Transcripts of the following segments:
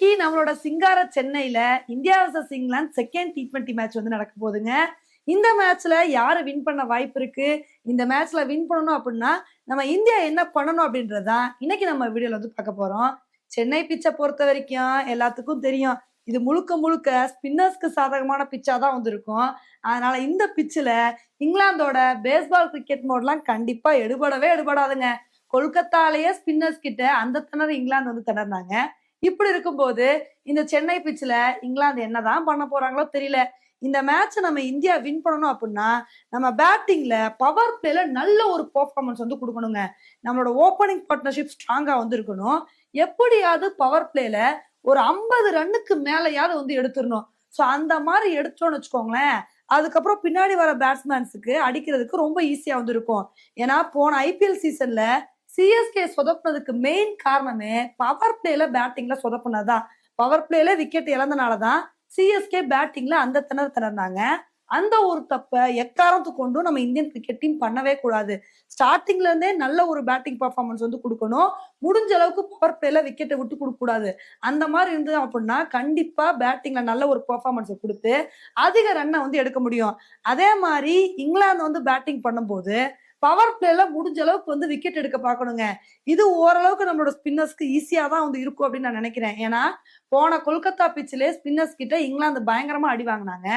இன்னைக்கு நம்மளோட சிங்கார சென்னையில India versus England second T20 match வந்து நடக்க போகுதுங்க. இந்த மேட்ச்ல யாரு வின் பண்ண வாய்ப்பு இருக்கு? இந்த மேட்ச்ல வின் பண்ணணும் அப்படின்னா நம்ம இந்தியா என்ன பண்ணணும் அப்படின்றதுதான் இன்னைக்கு நம்ம வீடியோல வந்து பார்க்க போறோம். சென்னை பிச்சை பொறுத்த வரைக்கும் எல்லாத்துக்கும் தெரியும். இது முழுக்க முழுக்க ஸ்பின்னர்ஸ்க்கு சாதகமான பிச்சா தான் வந்து இருக்கும். அதனால இந்த பிச்சில் இங்கிலாந்தோட பேஸ்பால் கிரிக்கெட் மோட்லாம் கண்டிப்பா எடுபடவே எடுபடாதுங்க. கொல்கத்தாலேயே ஸ்பின்னர்ஸ் கிட்ட அந்த திணறு இங்கிலாந்து வந்து திணறாங்க. இப்படி இருக்கும்போது இந்த சென்னை பிச்சில் இங்கிலாந்து என்னதான் பண்ண போறாங்களோ தெரியல. இந்த மேட்ச் நம்ம இந்தியா வின் பண்ணணும் அப்படின்னா நம்ம பேட்டிங்ல பவர் பிளேல நல்ல ஒரு பெர்ஃபார்மன்ஸ் வந்து கொடுக்கணுங்க. நம்மளோட ஓப்பனிங் பார்ட்னர்ஷிப் ஸ்ட்ராங்கா வந்து இருக்கணும். எப்படியாவது பவர் பிளேல ஒரு 50 ரன்னுக்கு மேலையாவது வந்து எடுத்துடணும். ஸோ அந்த மாதிரி எடுத்தோம்னு வச்சுக்கோங்களேன், அதுக்கப்புறம் பின்னாடி வர பேட்ஸ்மேன்ஸுக்கு அடிக்கிறதுக்கு ரொம்ப ஈஸியா வந்து இருக்கும். ஏன்னா போன ஐபிஎல் சீசன்ல சிஎஸ்கே சொதப்புனதுக்கு மெயின் காரணமே பவர் பிளேல பேட்டிங்ல சொதப்புனதுதான். பவர் பிளேல விக்கெட் இழந்தனாலதான் சிஎஸ்கே பேட்டிங்ல அந்த திணறாங்க. அந்த ஒரு தப்ப எக்காரணத்து கொண்டும் நம்ம இந்தியன் கிரிக்கெட் டீம் பண்ணவே கூடாது. ஸ்டார்டிங்ல இருந்தே நல்ல ஒரு பேட்டிங் பர்ஃபார்மன்ஸ் வந்து கொடுக்கணும். முடிஞ்ச அளவுக்கு பவர் பிளேல விக்கெட்டை விட்டு கொடுக்க கூடாது. அந்த மாதிரி இருந்தது அப்படின்னா கண்டிப்பா பேட்டிங்ல நல்ல ஒரு பெர்ஃபார்மன்ஸை கொடுத்து அதிக ரன்னை வந்து எடுக்க முடியும். அதே மாதிரி இங்கிலாந்து வந்து பேட்டிங் பண்ணும்போது பவர் பிளேல முடிஞ்ச அளவுக்கு வந்து விக்கெட் எடுக்க பார்க்கணுங்க. இது ஓரளவுக்கு நம்மளோட ஸ்பின்னர்ஸ்க்கு ஈஸியா தான் வந்து இருக்கும் அப்படின்னு நான் நினைக்கிறேன். ஏன்னா போன கொல்கத்தா பிச்சிலே ஸ்பின்னர்ஸ் கிட்ட இங்கிலாந்து பயங்கரமா அடி வாங்கினாங்க.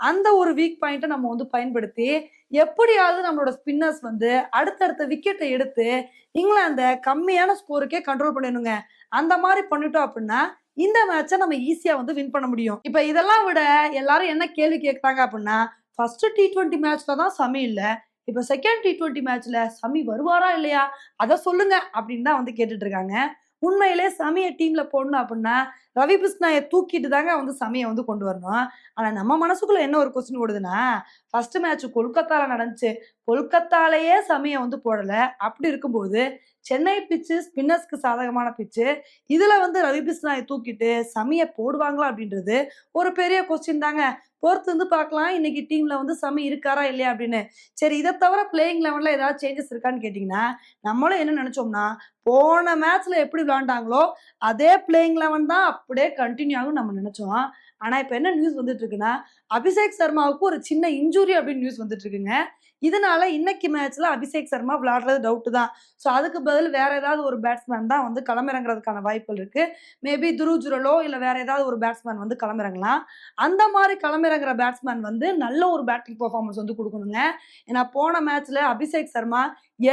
அந்த ஒரு வீக் பாயிண்ட்டை நம்ம வந்து பயன்படுத்தி எப்படியாவது நம்மளோட ஸ்பின்னர்ஸ் வந்து அடுத்தடுத்த விக்கெட்டை எடுத்து இங்கிலாந்த கம்மியான ஸ்கோருக்கே கண்ட்ரோல் பண்ணிடணுங்க. அந்த மாதிரி பண்ணிட்டோம் அப்படின்னா இந்த மேட்சை நம்ம ஈஸியா வந்து வின் பண்ண முடியும். இப்ப இதெல்லாம் விட எல்லாரும் என்ன கேள்வி கேட்கறாங்க அப்படின்னா, ஃபர்ஸ்ட் T20 மேட்ச்ல தான் சமி இல்ல, இப்ப செகண்ட் T20 மேட்ச்ல சமி வருவாரா இல்லையா அத சொல்லுங்க அப்படின்னு தான் வந்து கேட்டுட்டு இருக்காங்க. உண்மையிலே சமியை டீம்ல போடணும் அப்படின்னா ரவி பிஸ்னாயை தூக்கிட்டு தாங்க வந்து சமியை வந்து கொண்டு வரணும். ஆனா நம்ம மனசுக்குள்ள என்ன ஒரு கொஸ்டின் ஓடுதுன்னா, ஃபர்ஸ்ட் மேட்ச் கொல்கத்தால நடந்துச்சு, கொல்கத்தாலேயே சமியை வந்து போடல. அப்படி இருக்கும்போது சென்னை பிச்சு ஸ்பின்னர்ஸ்க்கு சாதகமான பிச்சு, இதுல வந்து ரவி பிஸ்னாயை தூக்கிட்டு சமியை போடுவாங்களா அப்படின்றது ஒரு பெரிய கொஸ்டின் தாங்க. பொறுத்து வந்து பார்க்கலாம் இன்னைக்கு டீம்ல வந்து சமி இருக்காரா இல்லையா அப்படின்னு. சரி, இதை தவிர பிளேயிங் லெவன்ல ஏதாவது சேஞ்சஸ் இருக்கான்னு கேட்டீங்கன்னா, நம்மளும் என்ன நினைச்சோம்னா போன மேட்ச்ல எப்படி விளையாண்டாங்களோ அதே பிளேயிங் லெவன் தான் அப்படியே கண்டினியூ ஆகும் நம்ம நினைச்சோம். ஆனா இப்ப என்ன நியூஸ் வந்துட்டு இருக்குன்னா, அபிஷேக் சர்மாவுக்கு ஒரு சின்ன இன்ஜுரி அப்படின்னு நியூஸ் வந்துட்டு இருக்குங்க. இதனால இன்னைக்கு மேட்ச்ல அபிஷேக் சர்மா விளையாடுறது டவுட் தான். ஸோ அதுக்கு பதில் வேற ஏதாவது ஒரு பேட்ஸ்மேன் தான் வந்து களமிறங்குறதுக்கான வாய்ப்புகள் இருக்கு. மேபி துருவ் ஜுரலோ இல்ல வேற ஏதாவது ஒரு பேட்ஸ்மேன் வந்து களமிறங்கலாம். அந்த மாதிரி களமிறங்குற பேட்ஸ்மேன் வந்து நல்ல ஒரு பேட்டிங் பெர்ஃபார்மன்ஸ் வந்து கொடுக்கணுங்க. ஏன்னா போன மேட்ச்ல அபிஷேக் சர்மா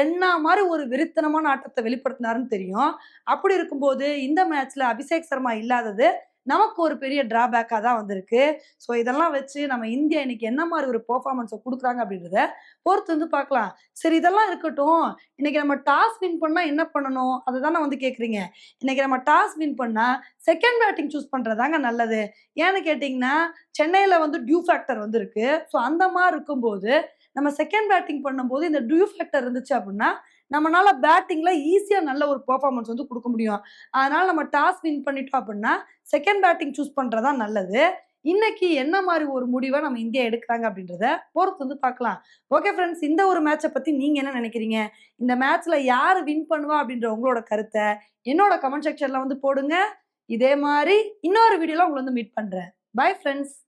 என்ன மாதிரி ஒரு வெறித்தனமான ஆட்டத்தை வெளிப்படுத்தினாருன்னு தெரியும். அப்படி இருக்கும்போது இந்த மேட்ச்ல அபிஷேக் சர்மா இல்லாதது நமக்கு ஒரு பெரிய டிராபேக்கா தான் வந்திருக்கு. ஸோ இதெல்லாம் வச்சு நம்ம இந்தியா இன்னைக்கு என்ன மாதிரி ஒரு பெர்ஃபார்மன்ஸை கொடுக்குறாங்க அப்படின்றத பொறுத்து வந்து பார்க்கலாம். சரி, இதெல்லாம் இருக்கட்டும். இன்னைக்கு நம்ம டாஸ் வின் பண்ணா என்ன பண்ணணும் அதை தானே வந்து கேட்குறீங்க. இன்னைக்கு நம்ம டாஸ் வின் பண்ணா செகண்ட் பேட்டிங் சூஸ் பண்றதாங்க நல்லது. ஏன்னு கேட்டிங்கன்னா சென்னையில வந்து டியூ ஃபேக்டர் வந்து இருக்கு. ஸோ அந்த மாதிரி இருக்கும்போது நம்ம செகண்ட் பேட்டிங் பண்ணும்போது இந்த டியூ ஃபேக்டர் இருந்துச்சு அப்படின்னா நம்மளால பேட்டிங்ல ஈஸியா நல்ல ஒரு பெர்ஃபார்மன்ஸ் வந்து கொடுக்க முடியும். அதனால நம்ம டாஸ் வின் பண்ணிட்டோம் அப்படின்னா செகண்ட் பேட்டிங் சூஸ் பண்றதா நல்லது. இன்னைக்கு என்ன மாதிரி ஒரு முடிவை நம்ம இந்தியா எடுக்கிறாங்க அப்படின்றத பொறுத்து வந்து பார்க்கலாம். ஓகே ஃப்ரெண்ட்ஸ், இந்த ஒரு மேட்சை பத்தி நீங்க என்ன நினைக்கிறீங்க? இந்த மேட்ச்ல யாரு வின் பண்ணுவா அப்படின்ற உங்களோட கருத்தை என்னோட கமெண்ட் செக்ஷன்ல வந்து போடுங்க. இதே மாதிரி இன்னொரு வீடியோல உங்களை வந்து மீட் பண்றேன். Bye friends.